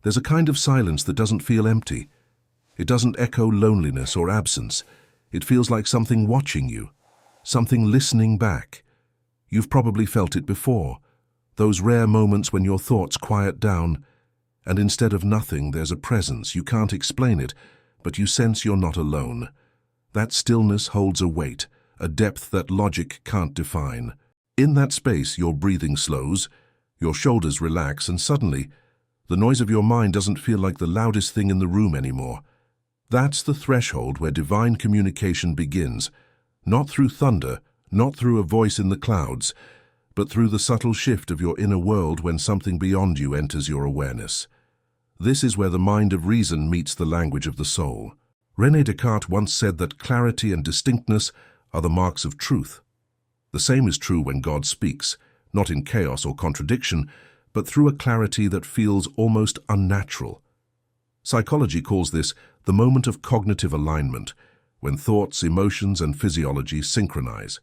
There's a kind of silence that doesn't feel empty. It doesn't echo loneliness or absence. It feels like something watching you, something listening back. You've probably felt it before, those rare moments when your thoughts quiet down, and instead of nothing, there's a presence. You can't explain it, but you sense you're not alone. That stillness holds a weight, a depth that logic can't define. In that space, your breathing slows, your shoulders relax, and suddenly, the noise of your mind doesn't feel like the loudest thing in the room anymore. That's the threshold where divine communication begins, not through thunder, not through a voice in the clouds, but through the subtle shift of your inner world when something beyond you enters your awareness. This is where the mind of reason meets the language of the soul. René Descartes once said that clarity and distinctness are the marks of truth. The same is true when God speaks, not in chaos or contradiction, but through a clarity that feels almost unnatural. Psychology calls this the moment of cognitive alignment, when thoughts, emotions, and physiology synchronize.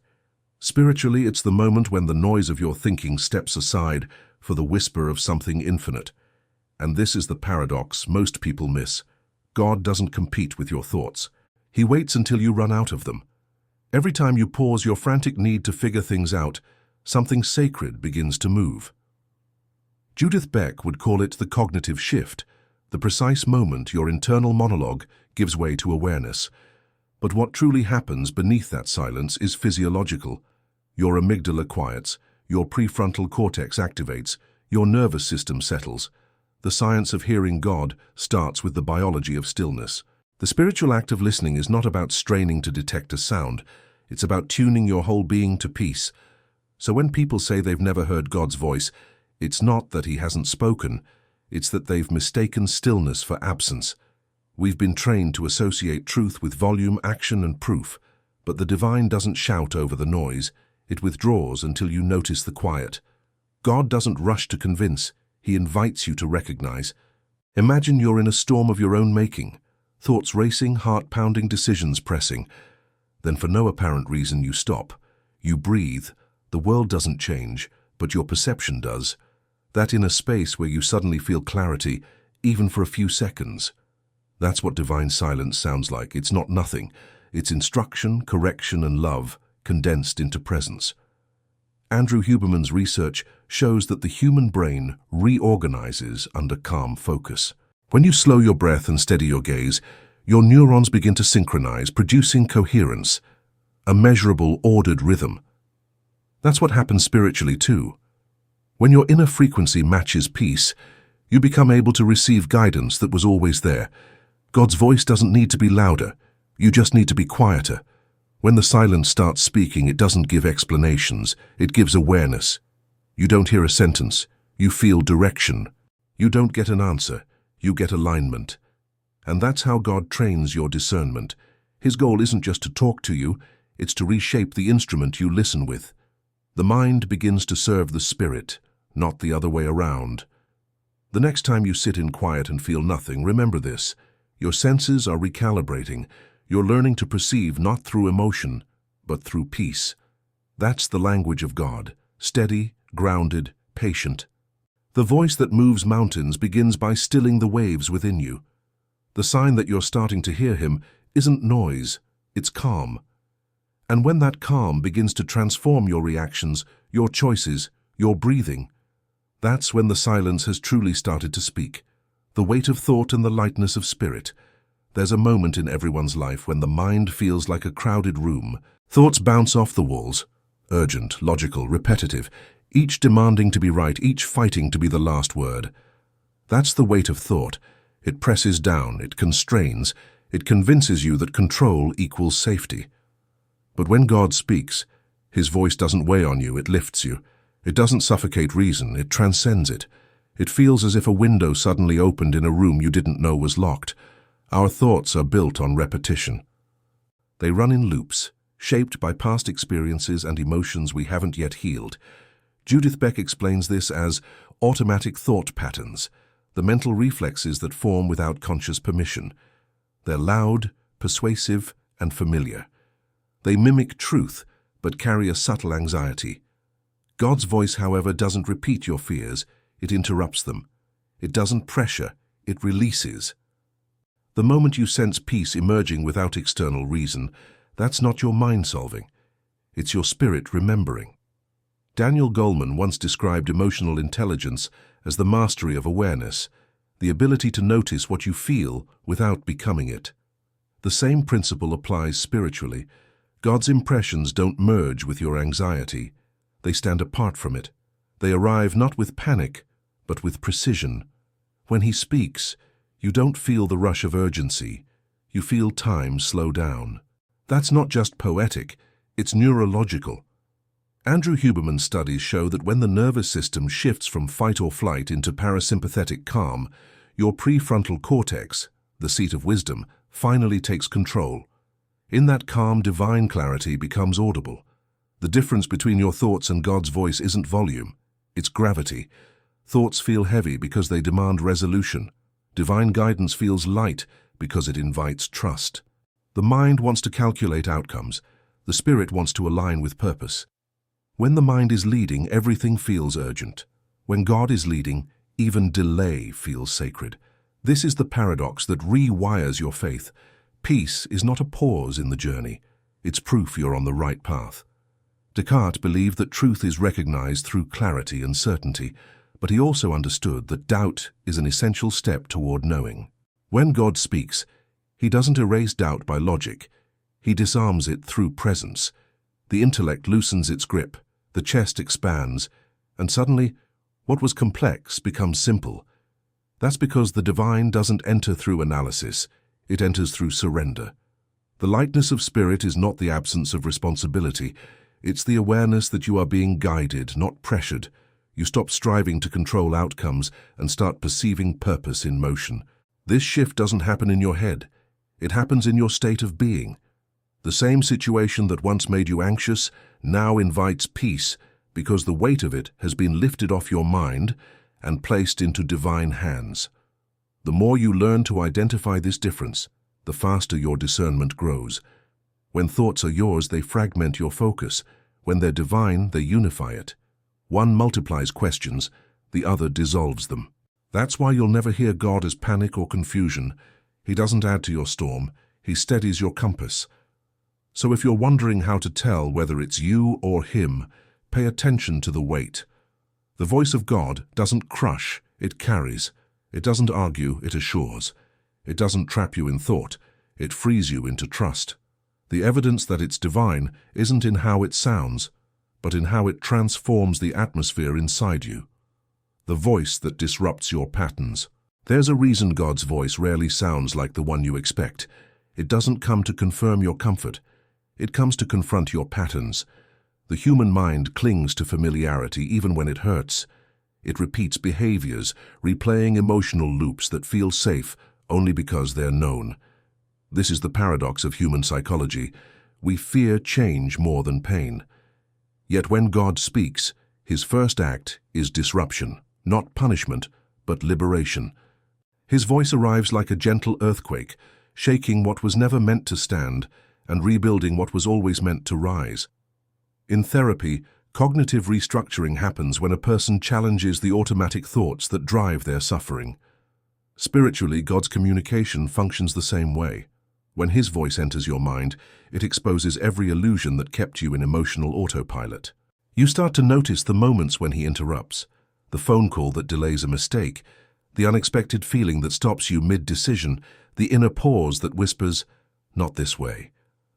Spiritually, it's the moment when the noise of your thinking steps aside for the whisper of something infinite. And this is the paradox most people miss. God doesn't compete with your thoughts. He waits until you run out of them. Every time you pause your frantic need to figure things out, something sacred begins to move. Judith Beck would call it the cognitive shift, the precise moment your internal monologue gives way to awareness. But what truly happens beneath that silence is physiological. Your amygdala quiets, your prefrontal cortex activates, your nervous system settles. The science of hearing God starts with the biology of stillness. The spiritual act of listening is not about straining to detect a sound. It's about tuning your whole being to peace. So when people say they've never heard God's voice, it's not that he hasn't spoken. It's that they've mistaken stillness for absence. We've been trained to associate truth with volume, action, and proof. But the divine doesn't shout over the noise. It withdraws until you notice the quiet. God doesn't rush to convince. He invites you to recognize. Imagine you're in a storm of your own making. Thoughts racing, heart pounding, decisions pressing. Then for no apparent reason you stop. You breathe. The world doesn't change, but your perception does. That inner space where you suddenly feel clarity, even for a few seconds. That's what divine silence sounds like. It's not nothing. It's instruction, correction, and love condensed into presence. Andrew Huberman's research shows that the human brain reorganizes under calm focus. When you slow your breath and steady your gaze, your neurons begin to synchronize, producing coherence, a measurable, ordered rhythm. That's what happens spiritually too. When your inner frequency matches peace, you become able to receive guidance that was always there. God's voice doesn't need to be louder. You just need to be quieter. When the silence starts speaking, it doesn't give explanations. It gives awareness. You don't hear a sentence. You feel direction. You don't get an answer. You get alignment. And that's how God trains your discernment. His goal isn't just to talk to you. It's to reshape the instrument you listen with. The mind begins to serve the spirit, not the other way around. The next time you sit in quiet and feel nothing, remember this. Your senses are recalibrating. You're learning to perceive not through emotion, but through peace. That's the language of God, steady, grounded, patient. The voice that moves mountains begins by stilling the waves within you. The sign that you're starting to hear him isn't noise, it's calm. And when that calm begins to transform your reactions, your choices, your breathing, that's when the silence has truly started to speak. The weight of thought and the lightness of spirit. There's a moment in everyone's life when the mind feels like a crowded room. Thoughts bounce off the walls, urgent, logical, repetitive, each demanding to be right, each fighting to be the last word. That's the weight of thought. It presses down, it constrains, it convinces you that control equals safety. But when God speaks, his voice doesn't weigh on you, it lifts you. It doesn't suffocate reason, it transcends it. It feels as if a window suddenly opened in a room you didn't know was locked. Our thoughts are built on repetition. They run in loops, shaped by past experiences and emotions we haven't yet healed. Judith Beck explains this as automatic thought patterns, the mental reflexes that form without conscious permission. They're loud, persuasive, and familiar. They mimic truth, but carry a subtle anxiety. God's voice, however, doesn't repeat your fears, it interrupts them. It doesn't pressure, it releases. The moment you sense peace emerging without external reason, that's not your mind solving. It's your spirit remembering. Daniel Goleman once described emotional intelligence as the mastery of awareness, the ability to notice what you feel without becoming it. The same principle applies spiritually. God's impressions don't merge with your anxiety. They stand apart from it. They arrive not with panic, but with precision. When He speaks, you don't feel the rush of urgency. You feel time slow down. That's not just poetic, it's neurological. Andrew Huberman's studies show that when the nervous system shifts from fight or flight into parasympathetic calm, your prefrontal cortex, the seat of wisdom, finally takes control. In that calm, divine clarity becomes audible. The difference between your thoughts and God's voice isn't volume, it's gravity. Thoughts feel heavy because they demand resolution. Divine guidance feels light because it invites trust. The mind wants to calculate outcomes. The spirit wants to align with purpose. When the mind is leading, everything feels urgent. When God is leading, even delay feels sacred. This is the paradox that rewires your faith. Peace is not a pause in the journey. It's proof you're on the right path. Descartes believed that truth is recognized through clarity and certainty, but he also understood that doubt is an essential step toward knowing. When God speaks, He doesn't erase doubt by logic. He disarms it through presence. The intellect loosens its grip, the chest expands, and suddenly, what was complex becomes simple. That's because the divine doesn't enter through analysis, it enters through surrender. The lightness of spirit is not the absence of responsibility, it's the awareness that you are being guided, not pressured. You stop striving to control outcomes and start perceiving purpose in motion. This shift doesn't happen in your head, it happens in your state of being. The same situation that once made you anxious now invites peace because the weight of it has been lifted off your mind and placed into divine hands. The more you learn to identify this difference, the faster your discernment grows. When thoughts are yours, they fragment your focus. When they're divine, they unify it. One multiplies questions, the other dissolves them. That's why you'll never hear God as panic or confusion. He doesn't add to your storm, He steadies your compass. So if you're wondering how to tell whether it's you or Him, pay attention to the weight. The voice of God doesn't crush, it carries. It doesn't argue, it assures. It doesn't trap you in thought, it frees you into trust. The evidence that it's divine isn't in how it sounds, but in how it transforms the atmosphere inside you. The voice that disrupts your patterns. There's a reason God's voice rarely sounds like the one you expect. It doesn't come to confirm your comfort. It comes to confront your patterns. The human mind clings to familiarity even when it hurts. It repeats behaviors, replaying emotional loops that feel safe only because they're known. This is the paradox of human psychology. We fear change more than pain. Yet when God speaks, His first act is disruption, not punishment, but liberation. His voice arrives like a gentle earthquake, shaking what was never meant to stand and rebuilding what was always meant to rise. In therapy, cognitive restructuring happens when a person challenges the automatic thoughts that drive their suffering. Spiritually, God's communication functions the same way. When His voice enters your mind, it exposes every illusion that kept you in emotional autopilot. You start to notice the moments when He interrupts, the phone call that delays a mistake, the unexpected feeling that stops you mid-decision, the inner pause that whispers, "Not this way."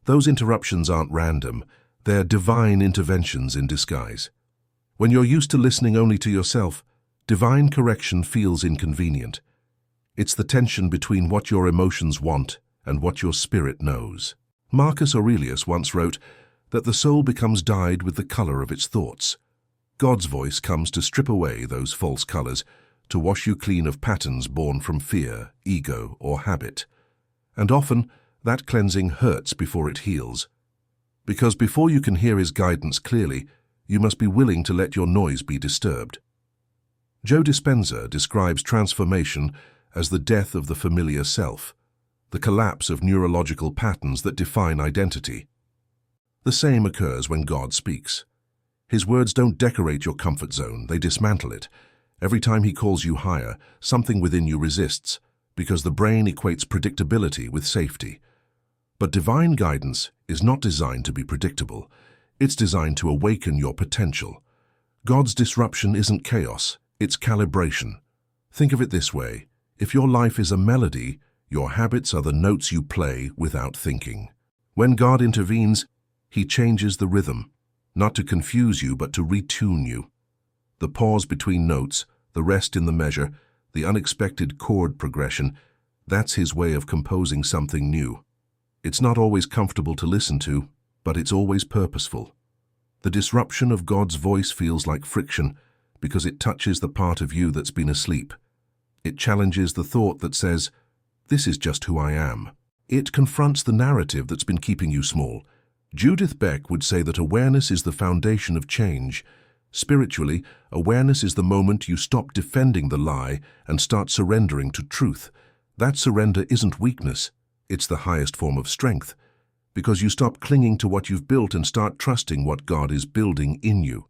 Those interruptions aren't random, they're divine interventions in disguise. When you're used to listening only to yourself, divine correction feels inconvenient. It's the tension between what your emotions want and what your spirit knows. Marcus Aurelius once wrote that the soul becomes dyed with the color of its thoughts. God's voice comes to strip away those false colors, to wash you clean of patterns born from fear, ego, or habit. And often, that cleansing hurts before it heals. Because before you can hear His guidance clearly, you must be willing to let your noise be disturbed. Joe Dispenza describes transformation as the death of the familiar self, the collapse of neurological patterns that define identity. The same occurs when God speaks. His words don't decorate your comfort zone, they dismantle it. Every time he calls you higher, something within you resists, because the brain equates predictability with safety. But divine guidance is not designed to be predictable. It's designed to awaken your potential. God's disruption isn't chaos, it's calibration. Think of it this way: if your life is a melody, your habits are the notes you play without thinking. When God intervenes, he changes the rhythm, not to confuse you but to retune you. The pause between notes, the rest in the measure, the unexpected chord progression, that's his way of composing something new. It's not always comfortable to listen to, but it's always purposeful. The disruption of God's voice feels like friction because it touches the part of you that's been asleep. It challenges the thought that says, "This is just who I am." It confronts the narrative that's been keeping you small. Judith Beck would say that awareness is the foundation of change. Spiritually, awareness is the moment you stop defending the lie and start surrendering to truth. That surrender isn't weakness, it's the highest form of strength, because you stop clinging to what you've built and start trusting what God is building in you.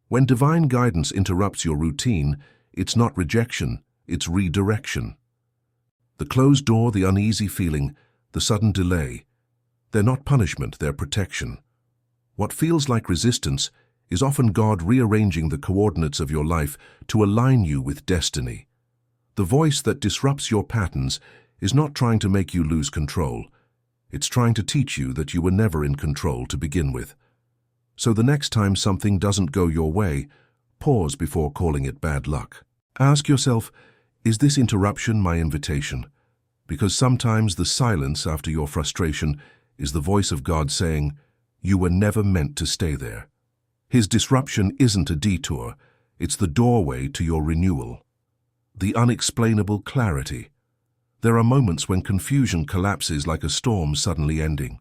When divine guidance interrupts your routine, it's not rejection, it's redirection. The closed door, the uneasy feeling, the sudden delay, they're not punishment, they're protection. What feels like resistance is often God rearranging the coordinates of your life to align you with destiny. The voice that disrupts your patterns is not trying to make you lose control. It's trying to teach you that you were never in control to begin with. So the next time something doesn't go your way, pause before calling it bad luck. Ask yourself, is this interruption my invitation? Because sometimes the silence after your frustration is the voice of God saying, you were never meant to stay there. His disruption isn't a detour, it's the doorway to your renewal. The unexplainable clarity. There are moments when confusion collapses like a storm suddenly ending.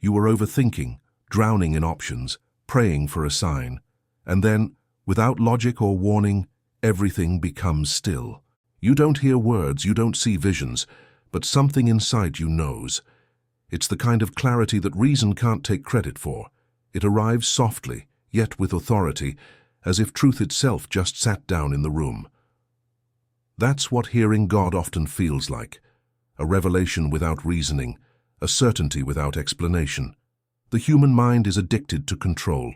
You are overthinking, drowning in options, praying for a sign. And then, without logic or warning, everything becomes still. You don't hear words, you don't see visions, but something inside you knows. It's the kind of clarity that reason can't take credit for. It arrives softly, yet with authority, as if truth itself just sat down in the room. That's what hearing God often feels like. A revelation without reasoning, a certainty without explanation. The human mind is addicted to control.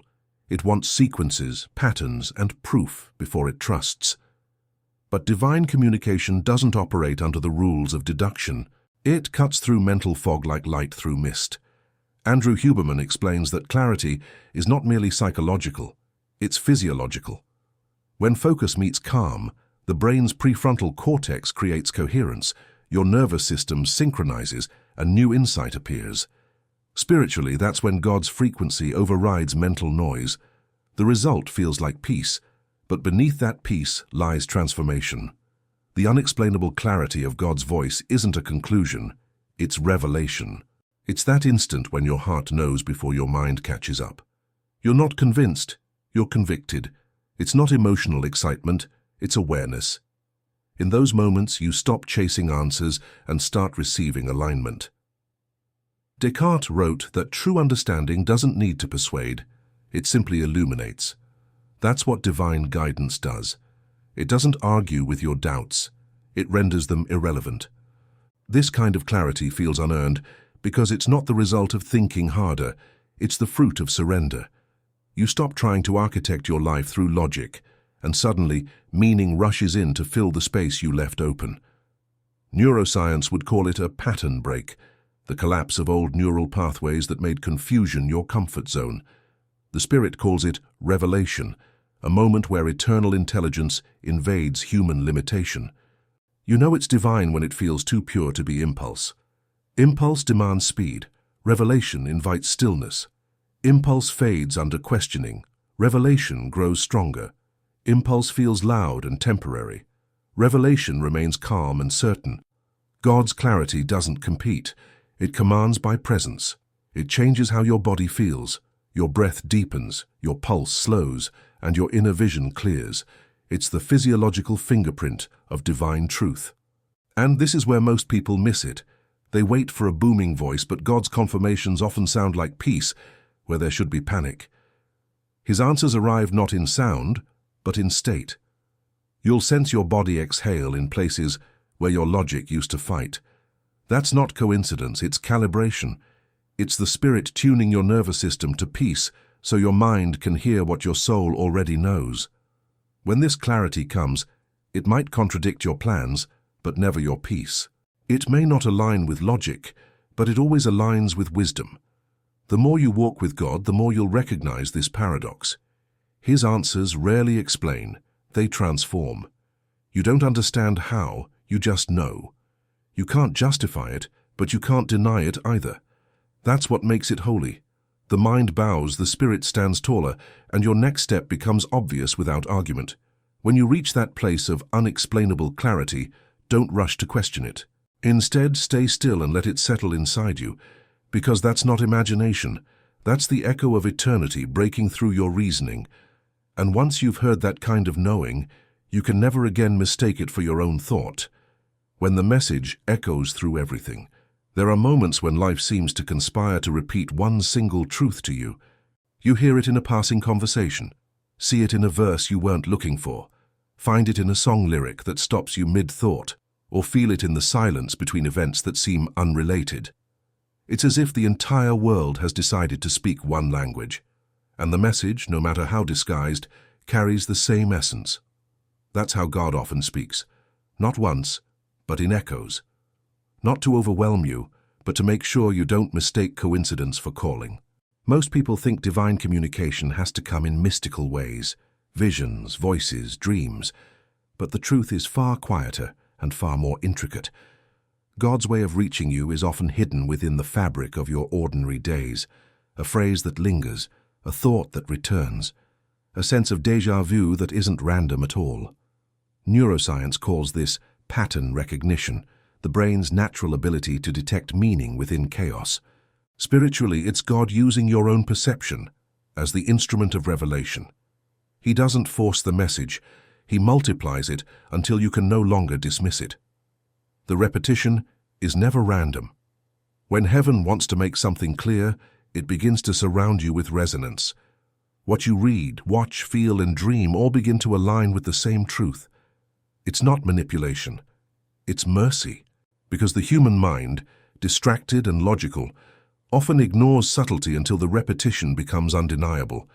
It wants sequences, patterns, and proof before it trusts. But divine communication doesn't operate under the rules of deduction. It cuts through mental fog like light through mist. Andrew Huberman explains that clarity is not merely psychological, it's physiological. When focus meets calm, the brain's prefrontal cortex creates coherence, your nervous system synchronizes, and new insight appears. Spiritually, that's when God's frequency overrides mental noise. The result feels like peace, but beneath that peace lies transformation. The unexplainable clarity of God's voice isn't a conclusion, it's revelation. It's that instant when your heart knows before your mind catches up. You're not convinced, you're convicted. It's not emotional excitement, it's awareness. In those moments, you stop chasing answers and start receiving alignment. Descartes wrote that true understanding doesn't need to persuade, it simply illuminates. That's what divine guidance does. It doesn't argue with your doubts, it renders them irrelevant. This kind of clarity feels unearned because it's not the result of thinking harder, it's the fruit of surrender. You stop trying to architect your life through logic, and suddenly meaning rushes in to fill the space you left open. Neuroscience would call it a pattern break, the collapse of old neural pathways that made confusion your comfort zone. The Spirit calls it revelation, a moment where eternal intelligence invades human limitation. You know it's divine when it feels too pure to be impulse. Impulse demands speed. Revelation invites stillness. Impulse fades under questioning. Revelation grows stronger. Impulse feels loud and temporary. Revelation remains calm and certain. God's clarity doesn't compete. It commands by presence. It changes how your body feels. Your breath deepens, your pulse slows, and your inner vision clears. It's the physiological fingerprint of divine truth. And this is where most people miss it. They wait for a booming voice, but God's confirmations often sound like peace, where there should be panic. His answers arrive not in sound, but in state. You'll sense your body exhale in places where your logic used to fight. That's not coincidence, it's calibration. It's the spirit tuning your nervous system to peace so your mind can hear what your soul already knows. When this clarity comes, it might contradict your plans, but never your peace. It may not align with logic, but it always aligns with wisdom. The more you walk with God, the more you'll recognize this paradox. His answers rarely explain, they transform. You don't understand how, you just know. You can't justify it, but you can't deny it either. That's what makes it holy. The mind bows, the spirit stands taller, and your next step becomes obvious without argument. When you reach that place of unexplainable clarity, don't rush to question it. Instead, stay still and let it settle inside you, because that's not imagination. That's the echo of eternity breaking through your reasoning. And once you've heard that kind of knowing, you can never again mistake it for your own thought. When the message echoes through everything, there are moments when life seems to conspire to repeat one single truth to you. You hear it in a passing conversation, see it in a verse you weren't looking for, find it in a song lyric that stops you mid-thought, or feel it in the silence between events that seem unrelated. It's as if the entire world has decided to speak one language, and the message, no matter how disguised, carries the same essence. That's how God often speaks, not once, but in echoes. Not to overwhelm you, but to make sure you don't mistake coincidence for calling. Most people think divine communication has to come in mystical ways, visions, voices, dreams, but the truth is far quieter and far more intricate. God's way of reaching you is often hidden within the fabric of your ordinary days, a phrase that lingers, a thought that returns, a sense of déjà vu that isn't random at all. Neuroscience calls this pattern recognition, the brain's natural ability to detect meaning within chaos. Spiritually, it's God using your own perception as the instrument of revelation. He doesn't force the message, he multiplies it until you can no longer dismiss it. The repetition is never random. When heaven wants to make something clear, it begins to surround you with resonance. What you read, watch, feel, and dream all begin to align with the same truth. It's not manipulation, it's mercy. Because the human mind, distracted and logical, often ignores subtlety until the repetition becomes undeniable.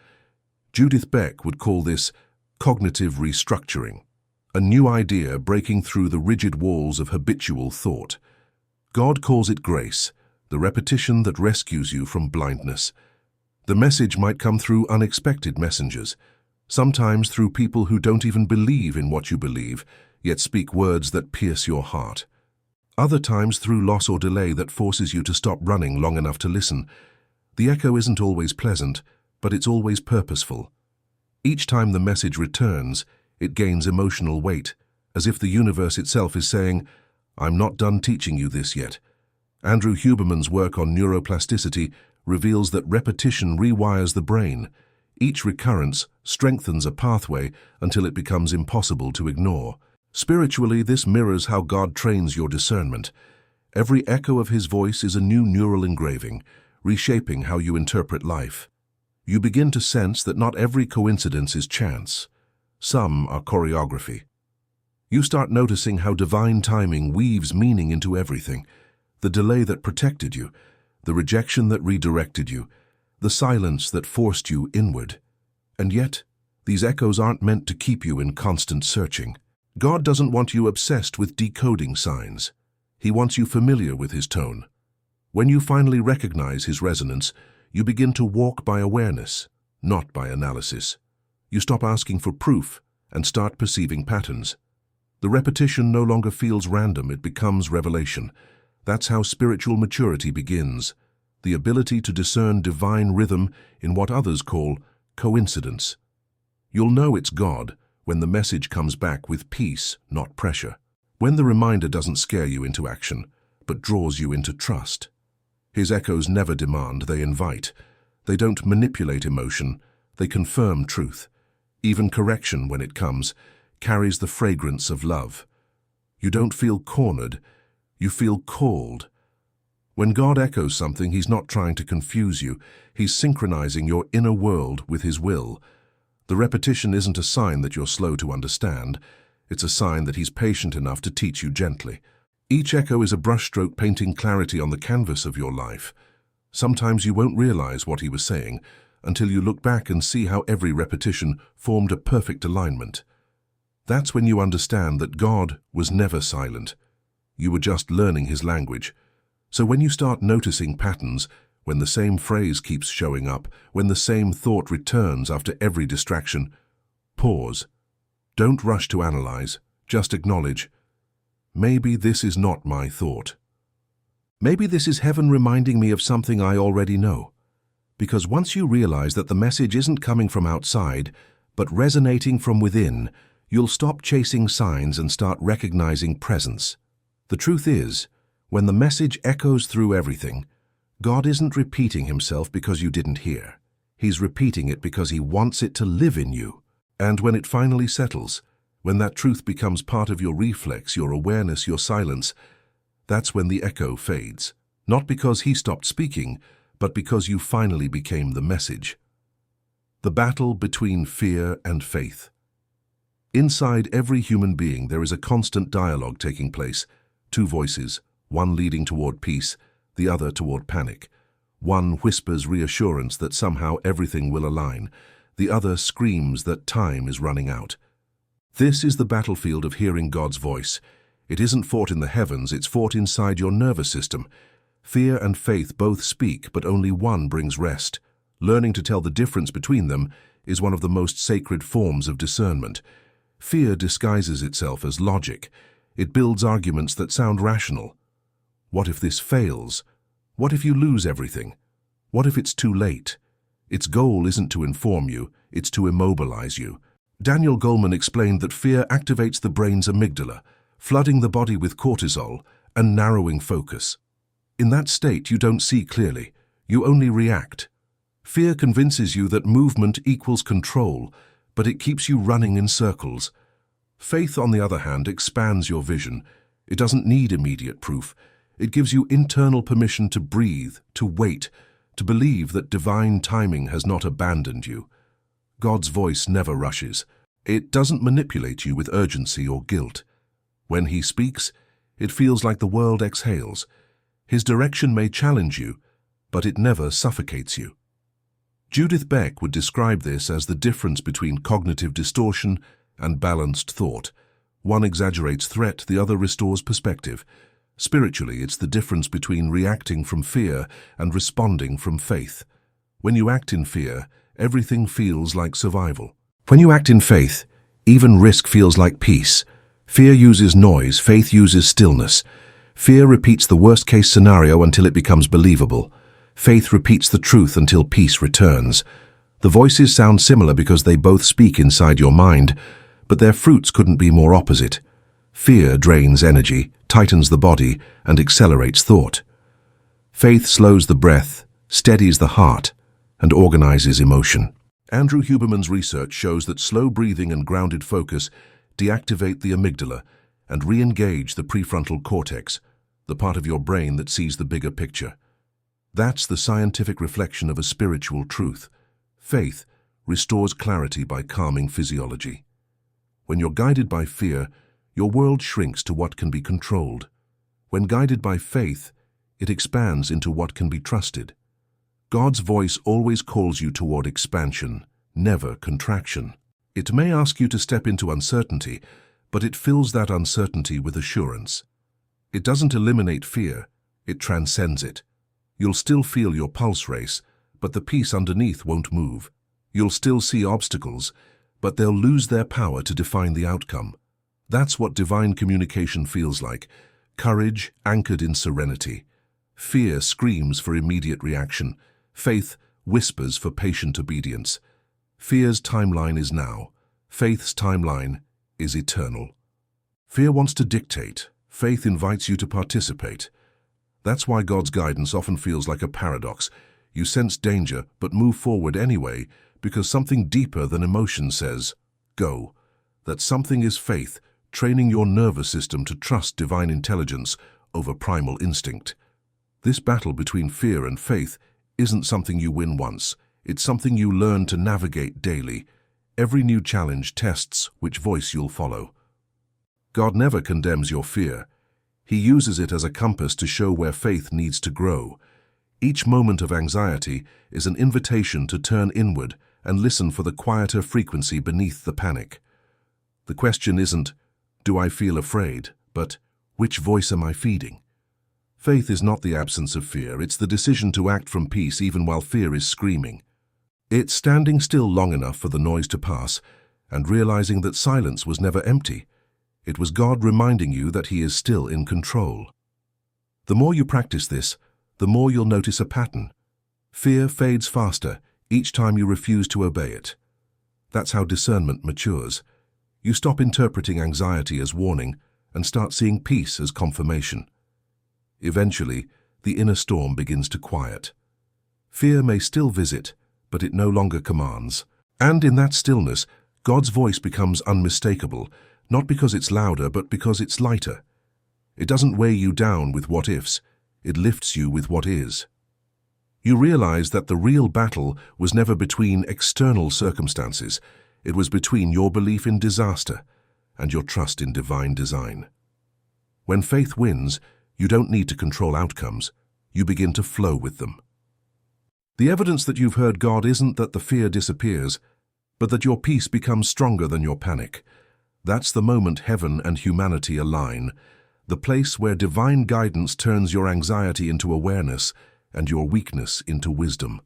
Judith Beck would call this cognitive restructuring, a new idea breaking through the rigid walls of habitual thought. God calls it grace, the repetition that rescues you from blindness. The message might come through unexpected messengers, sometimes through people who don't even believe in what you believe, yet speak words that pierce your heart. Other times through loss or delay that forces you to stop running long enough to listen. The echo isn't always pleasant, but it's always purposeful. Each time the message returns, it gains emotional weight, as if the universe itself is saying, "I'm not done teaching you this yet." Andrew Huberman's work on neuroplasticity reveals that repetition rewires the brain. Each recurrence strengthens a pathway until it becomes impossible to ignore. Spiritually, this mirrors how God trains your discernment. Every echo of his voice is a new neural engraving, reshaping how you interpret life. You begin to sense that not every coincidence is chance. Some are choreography. You start noticing how divine timing weaves meaning into everything. The delay that protected you, the rejection that redirected you, the silence that forced you inward. And yet, these echoes aren't meant to keep you in constant searching. God doesn't want you obsessed with decoding signs. He wants you familiar with his tone. When you finally recognize his resonance, you begin to walk by awareness, not by analysis. You stop asking for proof and start perceiving patterns. The repetition no longer feels random, it becomes revelation. That's how spiritual maturity begins, the ability to discern divine rhythm in what others call coincidence. You'll know it's God when the message comes back with peace, not pressure. When the reminder doesn't scare you into action, but draws you into trust. His echoes never demand, they invite. They don't manipulate emotion, they confirm truth. Even correction, when it comes, carries the fragrance of love. You don't feel cornered, you feel called. When God echoes something, he's not trying to confuse you, he's synchronizing your inner world with his will. The repetition isn't a sign that you're slow to understand. It's a sign that he's patient enough to teach you gently. Each echo is a brushstroke painting clarity on the canvas of your life. Sometimes you won't realize what he was saying until you look back and see how every repetition formed a perfect alignment. That's when you understand that God was never silent. You were just learning his language. So when you start noticing patterns, when the same phrase keeps showing up, when the same thought returns after every distraction, pause. Don't rush to analyze, just acknowledge. Maybe this is not my thought. Maybe this is heaven reminding me of something I already know. Because once you realize that the message isn't coming from outside, but resonating from within, you'll stop chasing signs and start recognizing presence. The truth is, when the message echoes through everything, God isn't repeating himself because you didn't hear. He's repeating it because he wants it to live in you. And when it finally settles, when that truth becomes part of your reflex, your awareness, your silence, that's when the echo fades. Not because he stopped speaking, but because you finally became the message. The battle between fear and faith. Inside every human being, there is a constant dialogue taking place. Two voices, one leading toward peace, the other toward panic. One whispers reassurance that somehow everything will align. The other screams that time is running out. This is the battlefield of hearing God's voice. It isn't fought in the heavens, it's fought inside your nervous system. Fear and faith both speak, but only one brings rest. Learning to tell the difference between them is one of the most sacred forms of discernment. Fear disguises itself as logic. It builds arguments that sound rational. What if this fails? What if you lose everything? What if it's too late? Its goal isn't to inform you, it's to immobilize you. Daniel Goleman explained that fear activates the brain's amygdala, flooding the body with cortisol and narrowing focus. In that state, you don't see clearly, you only react. Fear convinces you that movement equals control, but it keeps you running in circles. Faith, on the other hand, expands your vision. It doesn't need immediate proof. It gives you internal permission to breathe, to wait, to believe that divine timing has not abandoned you. God's voice never rushes. It doesn't manipulate you with urgency or guilt. When he speaks, it feels like the world exhales. His direction may challenge you, but it never suffocates you. Judith Beck would describe this as the difference between cognitive distortion and balanced thought. One exaggerates threat, the other restores perspective. Spiritually, it's the difference between reacting from fear and responding from faith. When you act in fear, everything feels like survival. When you act in faith, even risk feels like peace. Fear uses noise, faith uses stillness. Fear repeats the worst-case scenario until it becomes believable. Faith repeats the truth until peace returns. The voices sound similar because they both speak inside your mind, but their fruits couldn't be more opposite. Fear drains energy, tightens the body, and accelerates thought. Faith slows the breath, steadies the heart, and organizes emotion. Andrew Huberman's research shows that slow breathing and grounded focus deactivate the amygdala and re-engage the prefrontal cortex, the part of your brain that sees the bigger picture. That's the scientific reflection of a spiritual truth. Faith restores clarity by calming physiology. When you're guided by fear, your world shrinks to what can be controlled. When guided by faith, it expands into what can be trusted. God's voice always calls you toward expansion, never contraction. It may ask you to step into uncertainty, but it fills that uncertainty with assurance. It doesn't eliminate fear, it transcends it. You'll still feel your pulse race, but the peace underneath won't move. You'll still see obstacles, but they'll lose their power to define the outcome. That's what divine communication feels like. Courage anchored in serenity. Fear screams for immediate reaction. Faith whispers for patient obedience. Fear's timeline is now. Faith's timeline is eternal. Fear wants to dictate. Faith invites you to participate. That's why God's guidance often feels like a paradox. You sense danger, but move forward anyway, because something deeper than emotion says, go. That something is faith, training your nervous system to trust divine intelligence over primal instinct. This battle between fear and faith isn't something you win once. It's something you learn to navigate daily. Every new challenge tests which voice you'll follow. God never condemns your fear. He uses it as a compass to show where faith needs to grow. Each moment of anxiety is an invitation to turn inward and listen for the quieter frequency beneath the panic. The question isn't, do I feel afraid, but which voice am I feeding? Faith is not the absence of fear, it's the decision to act from peace even while fear is screaming. It's standing still long enough for the noise to pass and realizing that silence was never empty. It was God reminding you that He is still in control. The more you practice this, the more you'll notice a pattern. Fear fades faster each time you refuse to obey it. That's how discernment matures. You stop interpreting anxiety as warning and start seeing peace as confirmation. Eventually, the inner storm begins to quiet. Fear may still visit, but it no longer commands. And in that stillness, God's voice becomes unmistakable, not because it's louder, but because it's lighter. It doesn't weigh you down with what-ifs, it lifts you with what is. You realize that the real battle was never between external circumstances, it was between your belief in disaster and your trust in divine design. When faith wins, you don't need to control outcomes, you begin to flow with them. The evidence that you've heard God isn't that the fear disappears, but that your peace becomes stronger than your panic. That's the moment heaven and humanity align, the place where divine guidance turns your anxiety into awareness and your weakness into wisdom.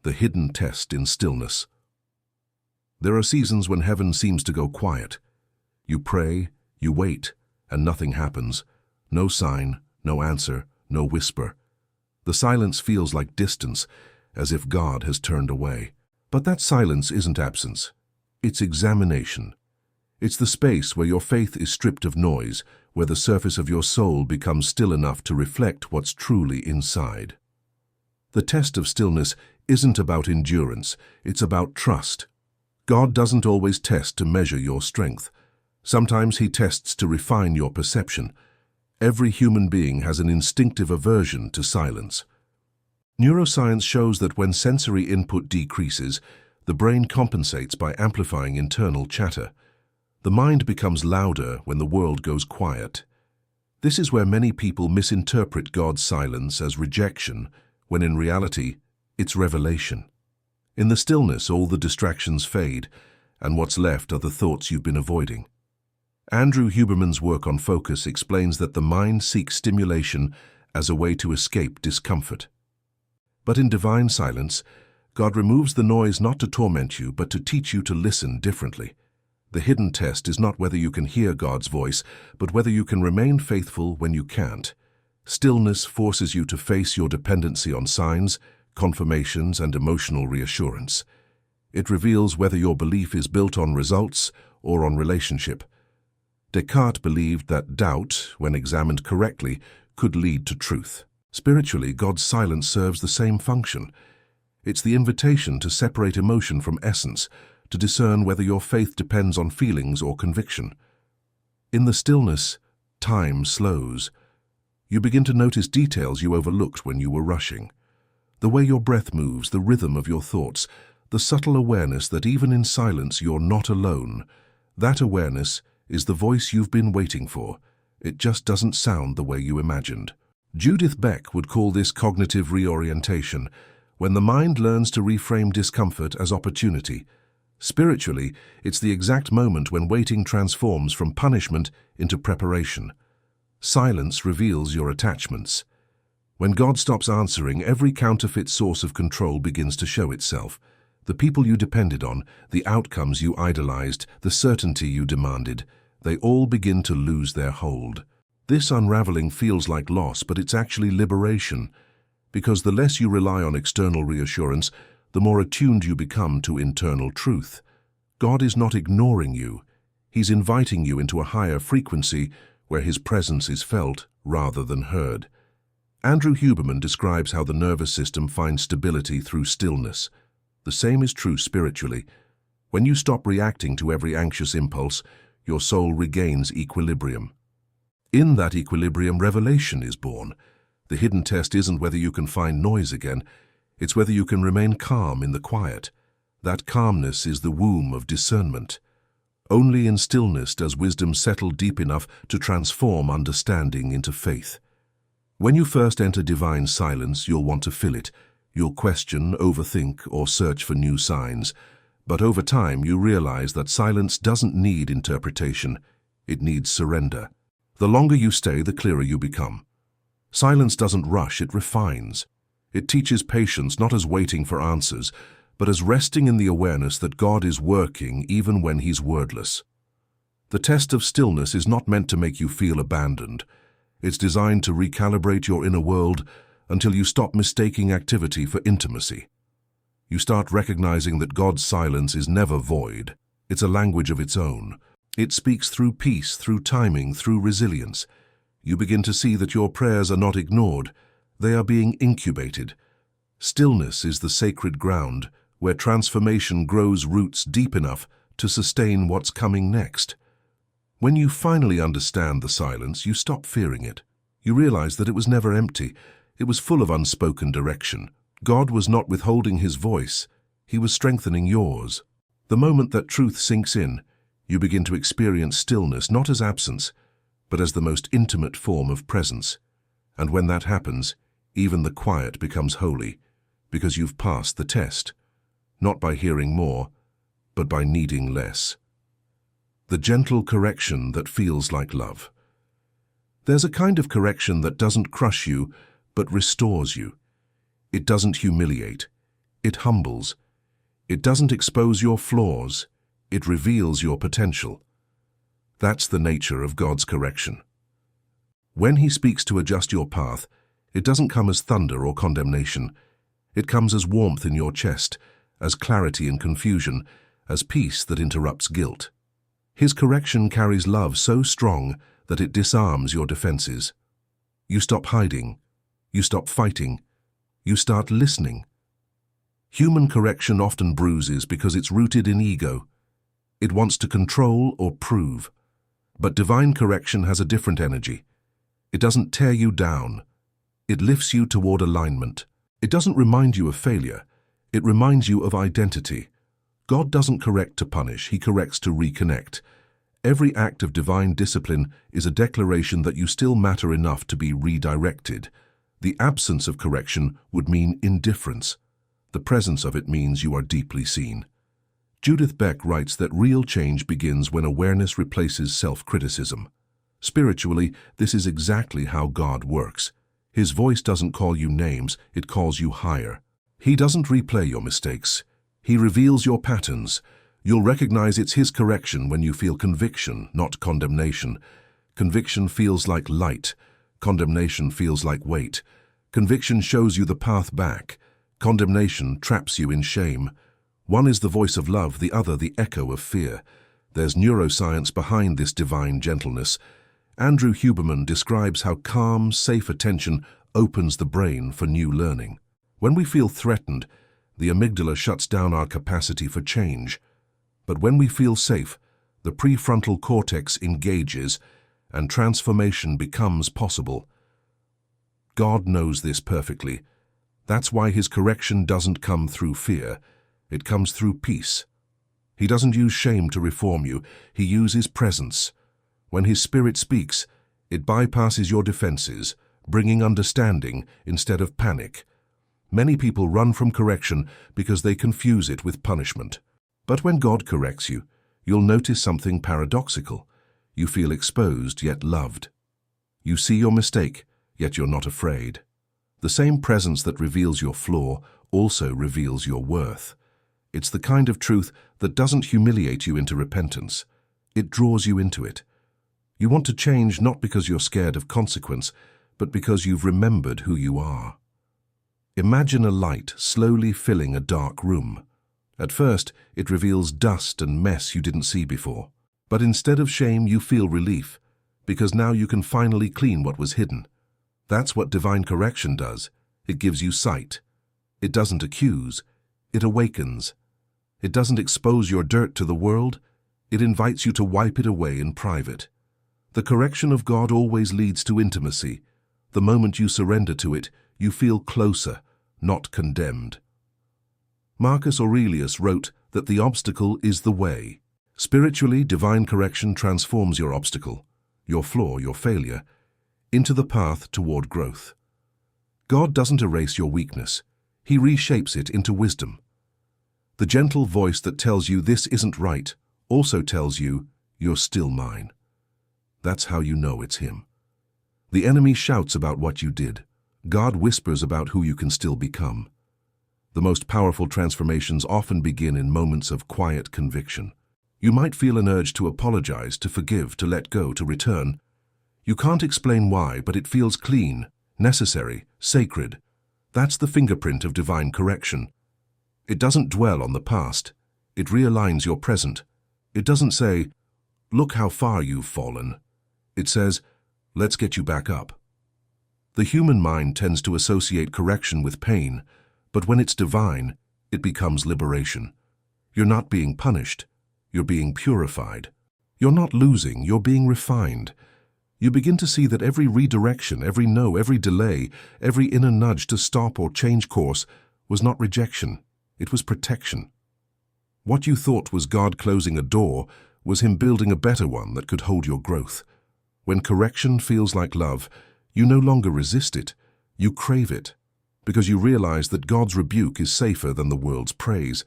The hidden test in stillness. There are seasons when heaven seems to go quiet. You pray, you wait, and nothing happens. No sign, no answer, no whisper. The silence feels like distance, as if God has turned away. But that silence isn't absence. It's examination. It's the space where your faith is stripped of noise, where the surface of your soul becomes still enough to reflect what's truly inside. The test of stillness isn't about endurance, it's about trust. God doesn't always test to measure your strength. Sometimes He tests to refine your perception. Every human being has an instinctive aversion to silence. Neuroscience shows that when sensory input decreases, the brain compensates by amplifying internal chatter. The mind becomes louder when the world goes quiet. This is where many people misinterpret God's silence as rejection, when in reality, it's revelation. In the stillness, all the distractions fade, and what's left are the thoughts you've been avoiding. Andrew Huberman's work on focus explains that the mind seeks stimulation as a way to escape discomfort. But in divine silence, God removes the noise not to torment you, but to teach you to listen differently. The hidden test is not whether you can hear God's voice, but whether you can remain faithful when you can't. Stillness forces you to face your dependency on signs, confirmations, and emotional reassurance. It reveals whether your belief is built on results or on relationship. Descartes believed that doubt, when examined correctly, could lead to truth. Spiritually, God's silence serves the same function. It's the invitation to separate emotion from essence, to discern whether your faith depends on feelings or conviction. In the stillness, time slows. You begin to notice details you overlooked when you were rushing. The way your breath moves, the rhythm of your thoughts, the subtle awareness that even in silence you're not alone. That awareness is the voice you've been waiting for. It just doesn't sound the way you imagined. Judith Beck would call this cognitive reorientation, when the mind learns to reframe discomfort as opportunity. Spiritually, it's the exact moment when waiting transforms from punishment into preparation. Silence reveals your attachments. When God stops answering, every counterfeit source of control begins to show itself. The people you depended on, the outcomes you idolized, the certainty you demanded, they all begin to lose their hold. This unraveling feels like loss, but it's actually liberation, because the less you rely on external reassurance, the more attuned you become to internal truth. God is not ignoring you. He's inviting you into a higher frequency where His presence is felt rather than heard. Andrew Huberman describes how the nervous system finds stability through stillness. The same is true spiritually. When you stop reacting to every anxious impulse, your soul regains equilibrium. In that equilibrium, revelation is born. The hidden test isn't whether you can find noise again, it's whether you can remain calm in the quiet. That calmness is the womb of discernment. Only in stillness does wisdom settle deep enough to transform understanding into faith. When you first enter divine silence, you'll want to fill it. You'll question, overthink, or search for new signs. But over time, you realize that silence doesn't need interpretation. It needs surrender. The longer you stay, the clearer you become. Silence doesn't rush, it refines. It teaches patience not as waiting for answers, but as resting in the awareness that God is working even when He's wordless. The test of stillness is not meant to make you feel abandoned. It's designed to recalibrate your inner world until you stop mistaking activity for intimacy. You start recognizing that God's silence is never void. It's a language of its own. It speaks through peace, through timing, through resilience. You begin to see that your prayers are not ignored. They are being incubated. Stillness is the sacred ground where transformation grows roots deep enough to sustain what's coming next. When you finally understand the silence, you stop fearing it. You realize that it was never empty. It was full of unspoken direction. God was not withholding His voice. He was strengthening yours. The moment that truth sinks in, you begin to experience stillness not as absence, but as the most intimate form of presence. And when that happens, even the quiet becomes holy, because you've passed the test, not by hearing more, but by needing less. The gentle correction that feels like love. There's a kind of correction that doesn't crush you, but restores you. It doesn't humiliate. It humbles. It doesn't expose your flaws. It reveals your potential. That's the nature of God's correction. When He speaks to adjust your path, it doesn't come as thunder or condemnation. It comes as warmth in your chest, as clarity in confusion, as peace that interrupts guilt. His correction carries love so strong that it disarms your defenses. You stop hiding. You stop fighting. You start listening. Human correction often bruises because it's rooted in ego. It wants to control or prove. But divine correction has a different energy. It doesn't tear you down. It lifts you toward alignment. It doesn't remind you of failure. It reminds you of identity. God doesn't correct to punish. He corrects to reconnect. Every act of divine discipline is a declaration that you still matter enough to be redirected. The absence of correction would mean indifference. The presence of it means you are deeply seen. Judith Beck writes that real change begins when awareness replaces self-criticism. Spiritually, this is exactly how God works. His voice doesn't call you names, it calls you higher. He doesn't replay your mistakes. He reveals your patterns. You'll recognize it's His correction when you feel conviction, not condemnation. Conviction feels like light. Condemnation feels like weight. Conviction shows you the path back. Condemnation traps you in shame. One is the voice of love, the other the echo of fear. There's neuroscience behind this divine gentleness. Andrew Huberman describes how calm, safe attention opens the brain for new learning. When we feel threatened, the amygdala shuts down our capacity for change. But when we feel safe, the prefrontal cortex engages and transformation becomes possible. God knows this perfectly. That's why His correction doesn't come through fear. It comes through peace. He doesn't use shame to reform you. He uses presence. When His Spirit speaks, it bypasses your defenses, bringing understanding instead of panic. Many people run from correction because they confuse it with punishment. But when God corrects you, you'll notice something paradoxical. You feel exposed yet loved. You see your mistake, yet you're not afraid. The same presence that reveals your flaw also reveals your worth. It's the kind of truth that doesn't humiliate you into repentance. It draws you into it. You want to change not because you're scared of consequence, but because you've remembered who you are. Imagine a light slowly filling a dark room. At first, it reveals dust and mess you didn't see before. But instead of shame, you feel relief, because now you can finally clean what was hidden. That's what divine correction does. It gives you sight. It doesn't accuse. It awakens. It doesn't expose your dirt to the world. It invites you to wipe it away in private. The correction of God always leads to intimacy. The moment you surrender to it, you feel closer, not condemned. Marcus Aurelius wrote that the obstacle is the way. Spiritually, divine correction transforms your obstacle, your flaw, your failure, into the path toward growth. God doesn't erase your weakness. He reshapes it into wisdom. The gentle voice that tells you this isn't right also tells you you're still mine. That's how you know it's Him. The enemy shouts about what you did. God whispers about who you can still become. The most powerful transformations often begin in moments of quiet conviction. You might feel an urge to apologize, to forgive, to let go, to return. You can't explain why, but it feels clean, necessary, sacred. That's the fingerprint of divine correction. It doesn't dwell on the past. It realigns your present. It doesn't say, "Look how far you've fallen." It says, "Let's get you back up." The human mind tends to associate correction with pain, but when it's divine, it becomes liberation. You're not being punished. You're being purified. You're not losing. You're being refined. You begin to see that every redirection, every no, every delay, every inner nudge to stop or change course was not rejection. It was protection. What you thought was God closing a door was Him building a better one that could hold your growth. When correction feels like love, you no longer resist it. You crave it, because you realize that God's rebuke is safer than the world's praise.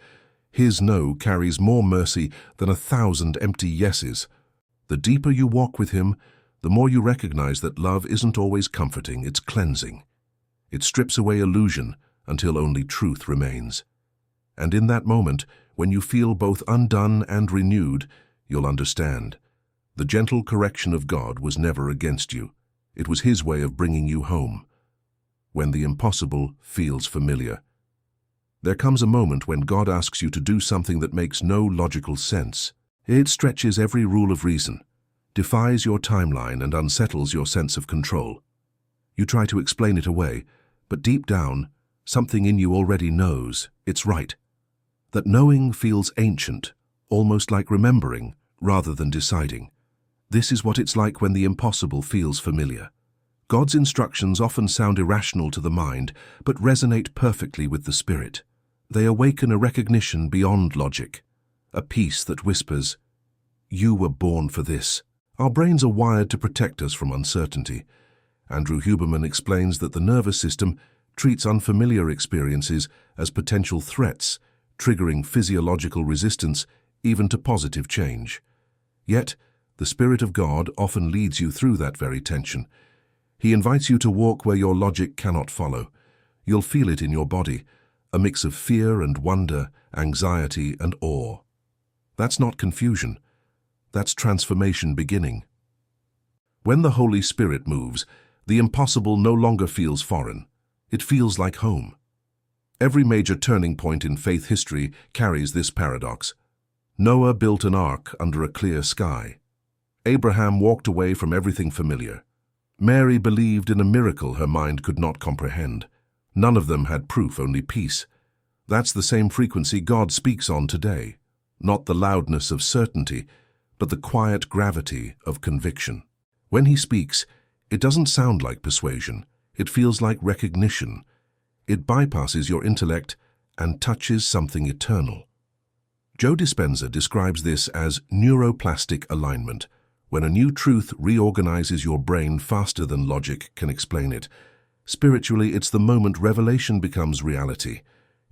His no carries more mercy than 1,000 empty yeses. The deeper you walk with Him, the more you recognize that love isn't always comforting, it's cleansing. It strips away illusion until only truth remains. And in that moment, when you feel both undone and renewed, you'll understand. The gentle correction of God was never against you. It was His way of bringing you home. When the impossible feels familiar. There comes a moment when God asks you to do something that makes no logical sense. It stretches every rule of reason, defies your timeline, and unsettles your sense of control. You try to explain it away, but deep down, something in you already knows it's right. That knowing feels ancient, almost like remembering rather than deciding. This is what it's like when the impossible feels familiar. God's instructions often sound irrational to the mind, but resonate perfectly with the spirit. They awaken a recognition beyond logic, a peace that whispers, "You were born for this." Our brains are wired to protect us from uncertainty. Andrew Huberman explains that the nervous system treats unfamiliar experiences as potential threats, triggering physiological resistance even to positive change. Yet, the Spirit of God often leads you through that very tension. He invites you to walk where your logic cannot follow. You'll feel it in your body, a mix of fear and wonder, anxiety and awe. That's not confusion. That's transformation beginning. When the Holy Spirit moves, the impossible no longer feels foreign. It feels like home. Every major turning point in faith history carries this paradox. Noah built an ark under a clear sky. Abraham walked away from everything familiar. Mary believed in a miracle her mind could not comprehend. None of them had proof, only peace. That's the same frequency God speaks on today. Not the loudness of certainty, but the quiet gravity of conviction. When He speaks, it doesn't sound like persuasion. It feels like recognition. It bypasses your intellect and touches something eternal. Joe Dispenza describes this as neuroplastic alignment, when a new truth reorganizes your brain faster than logic can explain it. Spiritually, it's the moment revelation becomes reality.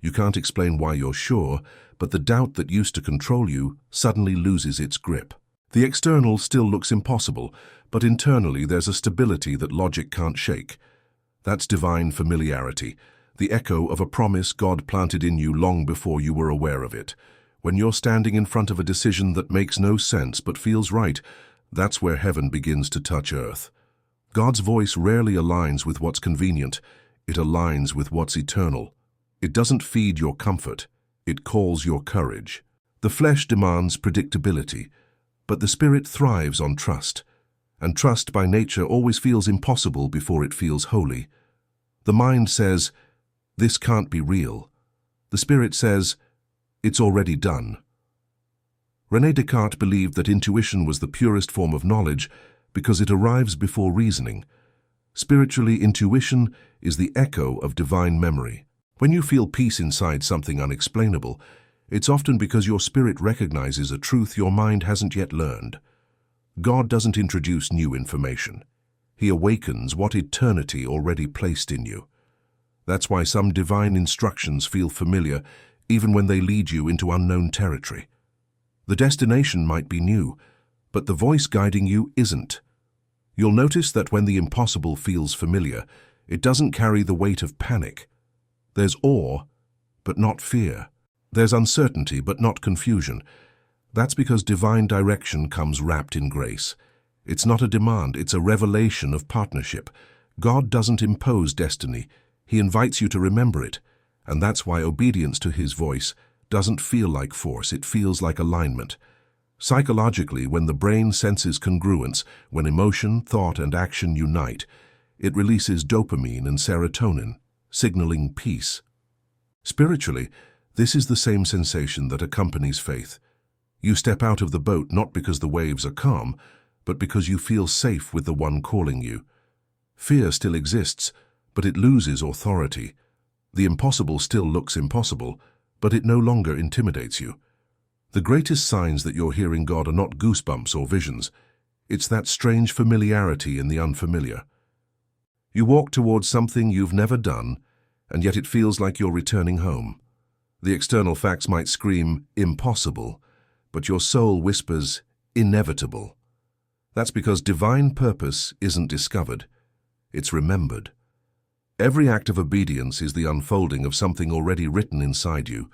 You can't explain why you're sure, but the doubt that used to control you suddenly loses its grip. The external still looks impossible, but internally there's a stability that logic can't shake. That's divine familiarity, the echo of a promise God planted in you long before you were aware of it. When you're standing in front of a decision that makes no sense but feels right, that's where heaven begins to touch earth. God's voice rarely aligns with what's convenient. It aligns with what's eternal. It doesn't feed your comfort. It calls your courage. The flesh demands predictability, but the spirit thrives on trust. And trust by nature always feels impossible before it feels holy. The mind says, "This can't be real." The spirit says, "It's already done." René Descartes believed that intuition was the purest form of knowledge because it arrives before reasoning. Spiritually, intuition is the echo of divine memory. When you feel peace inside something unexplainable, It's often because your spirit recognizes a truth your mind hasn't yet learned. God doesn't introduce new information. He awakens what eternity already placed in you. That's why some divine instructions feel familiar even when they lead you into unknown territory. The destination might be new, but the voice guiding you isn't. You'll notice that when the impossible feels familiar, it doesn't carry the weight of panic. There's awe, but not fear. There's uncertainty, but not confusion. That's because divine direction comes wrapped in grace. It's not a demand, it's a revelation of partnership. God doesn't impose destiny. He invites you to remember it. And that's why obedience to His voice doesn't feel like force, it feels like alignment. Psychologically, when the brain senses congruence, when emotion, thought, and action unite, it releases dopamine and serotonin, signaling peace. Spiritually, this is the same sensation that accompanies faith. You step out of the boat not because the waves are calm, but because you feel safe with the one calling you. Fear still exists, but it loses authority. The impossible still looks impossible, but it no longer intimidates you. The greatest signs that you're hearing God are not goosebumps or visions. It's that strange familiarity in the unfamiliar. You walk towards something you've never done, and yet it feels like you're returning home. The external facts might scream impossible, but your soul whispers inevitable. That's because divine purpose isn't discovered, it's remembered. Every act of obedience is the unfolding of something already written inside you.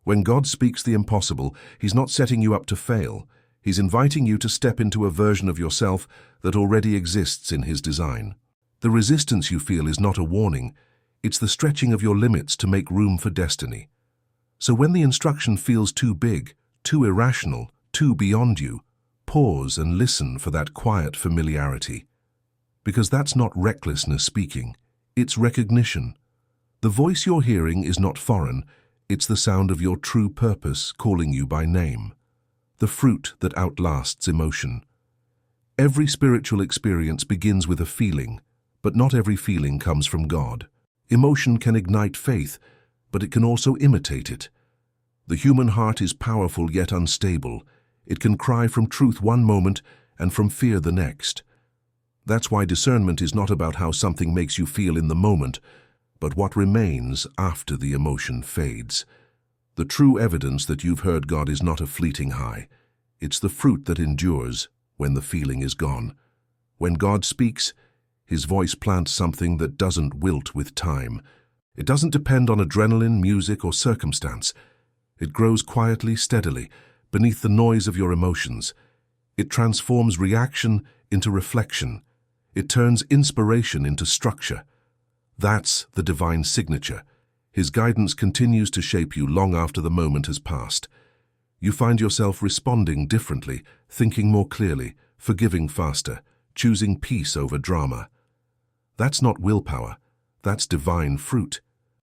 When God speaks the impossible, He's not setting you up to fail. He's inviting you to step into a version of yourself that already exists in His design. The resistance you feel is not a warning, it's the stretching of your limits to make room for destiny. So when the instruction feels too big, too irrational, too beyond you, pause and listen for that quiet familiarity. Because that's not recklessness speaking, it's recognition. The voice you're hearing is not foreign, it's the sound of your true purpose calling you by name. The fruit that outlasts emotion. Every spiritual experience begins with a feeling, but not every feeling comes from God. Emotion can ignite faith, but it can also imitate it. The human heart is powerful yet unstable. It can cry from truth one moment and from fear the next. That's why discernment is not about how something makes you feel in the moment, but what remains after the emotion fades. The true evidence that you've heard God is not a fleeting high. It's the fruit that endures when the feeling is gone. When God speaks, His voice plants something that doesn't wilt with time. It doesn't depend on adrenaline, music, or circumstance. It grows quietly, steadily, beneath the noise of your emotions. It transforms reaction into reflection. It turns inspiration into structure. That's the divine signature. His guidance continues to shape you long after the moment has passed. You find yourself responding differently, thinking more clearly, forgiving faster, choosing peace over drama. That's not willpower, that's divine fruit.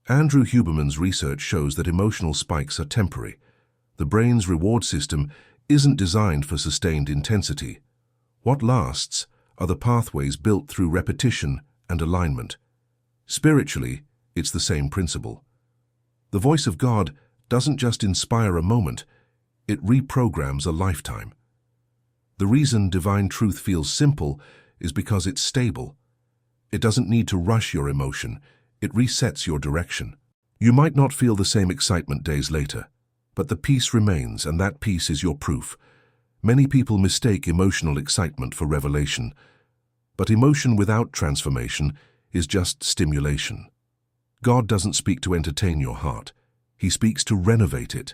Andrew Huberman's research shows that emotional spikes are temporary. The brain's reward system isn't designed for sustained intensity. What lasts are the pathways built through repetition and alignment. Spiritually, it's the same principle. The voice of God doesn't just inspire a moment, it reprograms a lifetime. The reason divine truth feels simple is because it's stable. It doesn't need to rush your emotion, it resets your direction. You might not feel the same excitement days later, but the peace remains, and that peace is your proof. Many people mistake emotional excitement for revelation, but emotion without transformation is just stimulation. God doesn't speak to entertain your heart. He speaks to renovate it.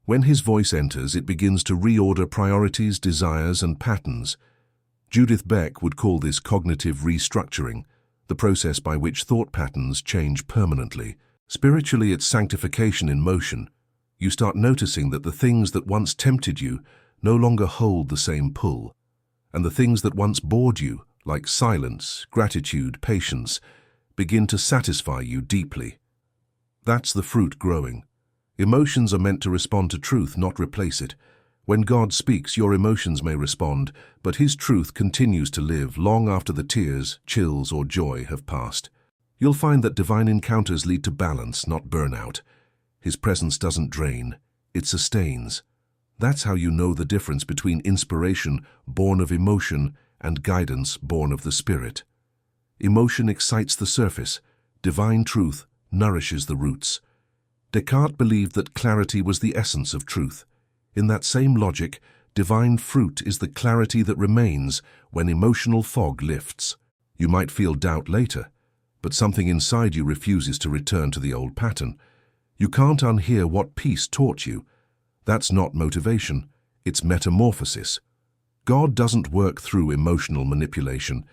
When His voice enters, it begins to reorder priorities, desires, and patterns. Judith Beck would call this cognitive restructuring, the process by which thought patterns change permanently. Spiritually, it's sanctification in motion. You start noticing that the things that once tempted you no longer hold the same pull, and the things that once bored you, like silence, gratitude, patience, begin to satisfy you deeply. That's the fruit growing. Emotions are meant to respond to truth, not replace it. When God speaks, your emotions may respond, but His truth continues to live long after the tears, chills, or joy have passed. You'll find that divine encounters lead to balance, not burnout. His presence doesn't drain, it sustains. That's how you know the difference between inspiration born of emotion and guidance born of the Spirit. Emotion excites the surface. Divine truth nourishes the roots. Descartes believed that clarity was the essence of truth. In that same logic, divine fruit is the clarity that remains when emotional fog lifts. You might feel doubt later, but something inside you refuses to return to the old pattern. You can't unhear what peace taught you. That's not motivation, it's metamorphosis. God doesn't work through emotional manipulation.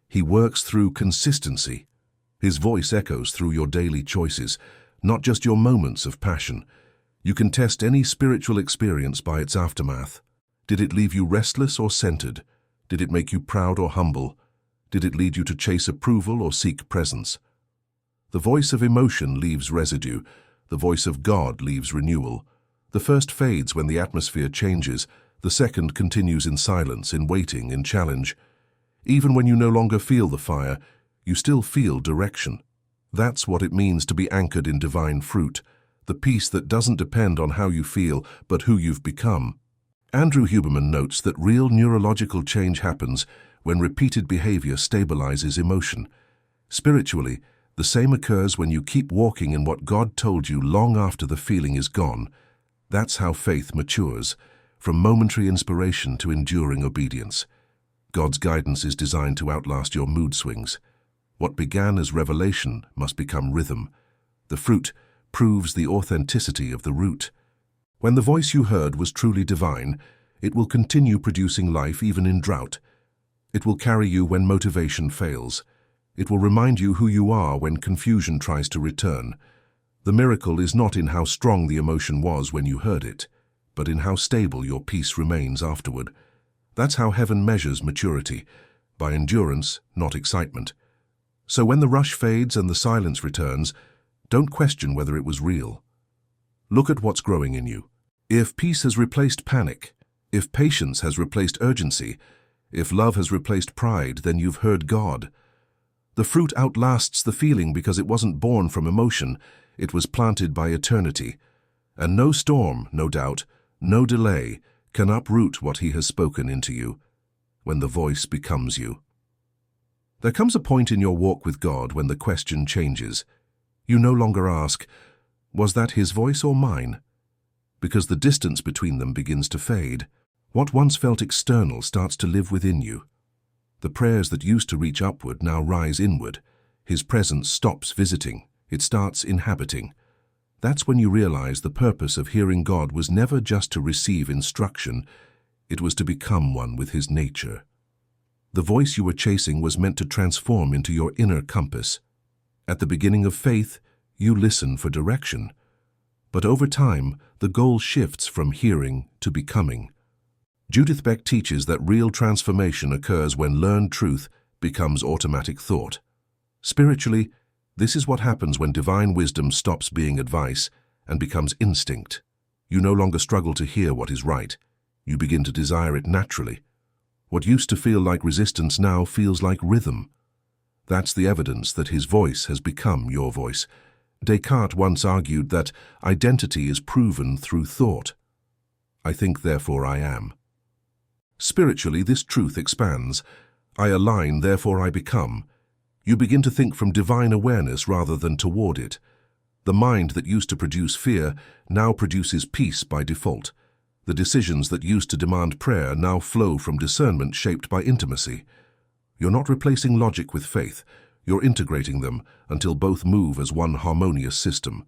He works through consistency. His voice echoes through your daily choices, not just your moments of passion. You can test any spiritual experience by its aftermath. Did it leave you restless or centered? Did it make you proud or humble? Did it lead you to chase approval or seek presence? The voice of emotion leaves residue. The voice of God leaves renewal. The first fades when the atmosphere changes. The second continues in silence, in waiting, in challenge. Even when you no longer feel the fire, you still feel direction. That's what it means to be anchored in divine fruit, the peace that doesn't depend on how you feel, but who you've become. Andrew Huberman notes that real neurological change happens when repeated behavior stabilizes emotion. Spiritually, the same occurs when you keep walking in what God told you long after the feeling is gone. That's how faith matures, from momentary inspiration to enduring obedience. God's guidance is designed to outlast your mood swings. What began as revelation must become rhythm. The fruit proves the authenticity of the root. When the voice you heard was truly divine, it will continue producing life even in drought. It will carry you when motivation fails. It will remind you who you are when confusion tries to return. The miracle is not in how strong the emotion was when you heard it, but in how stable your peace remains afterward. That's how heaven measures maturity, by endurance, not excitement. So when the rush fades and the silence returns, don't question whether it was real. Look at what's growing in you. If peace has replaced panic, if patience has replaced urgency, if love has replaced pride, then you've heard God. The fruit outlasts the feeling because it wasn't born from emotion, it was planted by eternity. And no storm, no doubt, no delay can uproot what He has spoken into you when the voice becomes you. There comes a point in your walk with God when the question changes. You no longer ask, was that His voice or mine? Because the distance between them begins to fade. What once felt external starts to live within you. The prayers that used to reach upward now rise inward. His presence stops visiting, it starts inhabiting. That's when you realize the purpose of hearing God was never just to receive instruction, it was to become one with His nature. The voice you were chasing was meant to transform into your inner compass. At the beginning of faith, you listen for direction. But over time, the goal shifts from hearing to becoming. Judith Beck teaches that real transformation occurs when learned truth becomes automatic thought. Spiritually, this is what happens when divine wisdom stops being advice and becomes instinct. You no longer struggle to hear what is right. You begin to desire it naturally. What used to feel like resistance now feels like rhythm. That's the evidence that His voice has become your voice. Descartes once argued that identity is proven through thought. I think, therefore I am. Spiritually, this truth expands. I align, therefore I become. You begin to think from divine awareness rather than toward it. The mind that used to produce fear now produces peace by default. The decisions that used to demand prayer now flow from discernment shaped by intimacy. You're not replacing logic with faith, you're integrating them until both move as one harmonious system.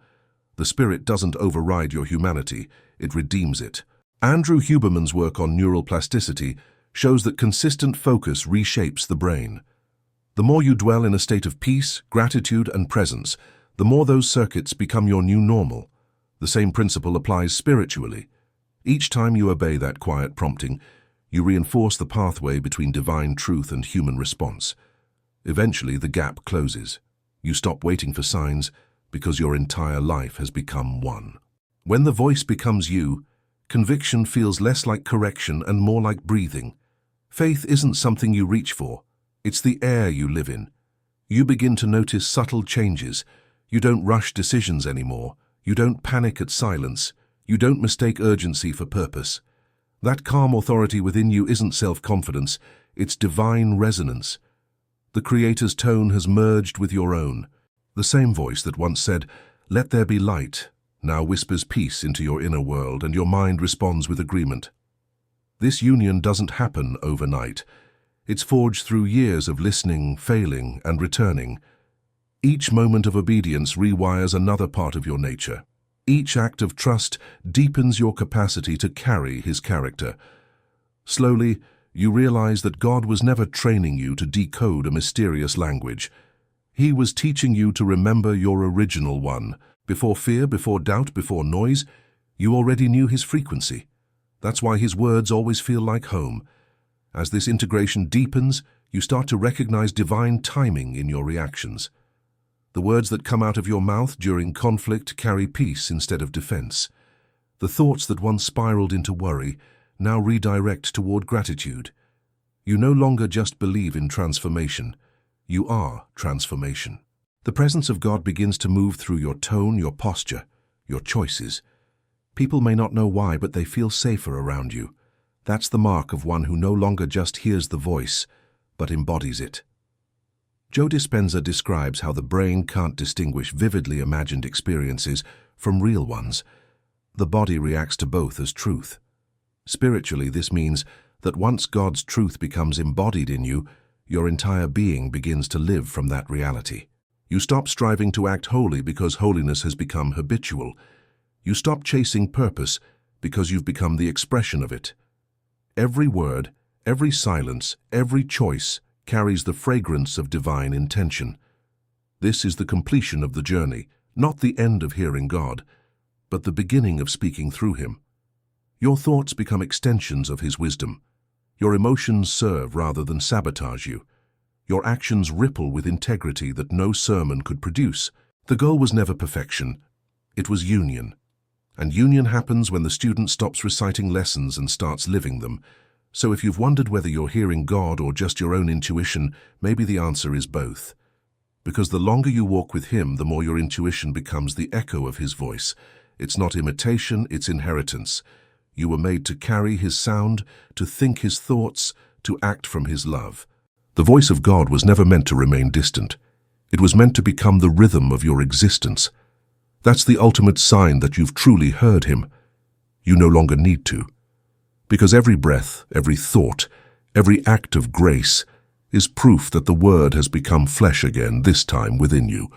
The Spirit doesn't override your humanity, it redeems it. Andrew Huberman's work on neural plasticity shows that consistent focus reshapes the brain. The more you dwell in a state of peace, gratitude, and presence, the more those circuits become your new normal. The same principle applies spiritually. Each time you obey that quiet prompting, you reinforce the pathway between divine truth and human response. Eventually, the gap closes. You stop waiting for signs because your entire life has become one. When the voice becomes you, conviction feels less like correction and more like breathing. Faith isn't something you reach for. It's the air you live in. You begin to notice subtle changes. You don't rush decisions anymore. You don't panic at silence. You don't mistake urgency for purpose. That calm authority within you isn't self-confidence, it's divine resonance. The Creator's tone has merged with your own. The same voice that once said, "Let there be light," now whispers peace into your inner world, and your mind responds with agreement. This union doesn't happen overnight. It's forged through years of listening, failing, and returning. Each moment of obedience rewires another part of your nature. Each act of trust deepens your capacity to carry His character. Slowly, you realize that God was never training you to decode a mysterious language. He was teaching you to remember your original one. Before fear, before doubt, before noise, you already knew His frequency. That's why His words always feel like home. As this integration deepens, you start to recognize divine timing in your reactions. The words that come out of your mouth during conflict carry peace instead of defense. The thoughts that once spiraled into worry now redirect toward gratitude. You no longer just believe in transformation. You are transformation. The presence of God begins to move through your tone, your posture, your choices. People may not know why, but they feel safer around you. That's the mark of one who no longer just hears the voice, but embodies it. Joe Dispenza describes how the brain can't distinguish vividly imagined experiences from real ones. The body reacts to both as truth. Spiritually, this means that once God's truth becomes embodied in you, your entire being begins to live from that reality. You stop striving to act holy because holiness has become habitual. You stop chasing purpose because you've become the expression of it. Every word, every silence, every choice carries the fragrance of divine intention. This is the completion of the journey, not the end of hearing God, but the beginning of speaking through Him. Your thoughts become extensions of His wisdom. Your emotions serve rather than sabotage you. Your actions ripple with integrity that no sermon could produce. The goal was never perfection. It was union. And union happens when the student stops reciting lessons and starts living them. So if you've wondered whether you're hearing God or just your own intuition, maybe the answer is both. Because the longer you walk with Him, the more your intuition becomes the echo of His voice. It's not imitation, it's inheritance. You were made to carry His sound, to think His thoughts, to act from His love. The voice of God was never meant to remain distant. It was meant to become the rhythm of your existence. That's the ultimate sign that you've truly heard Him. You no longer need to. Because every breath, every thought, every act of grace is proof that the Word has become flesh again, this time within you.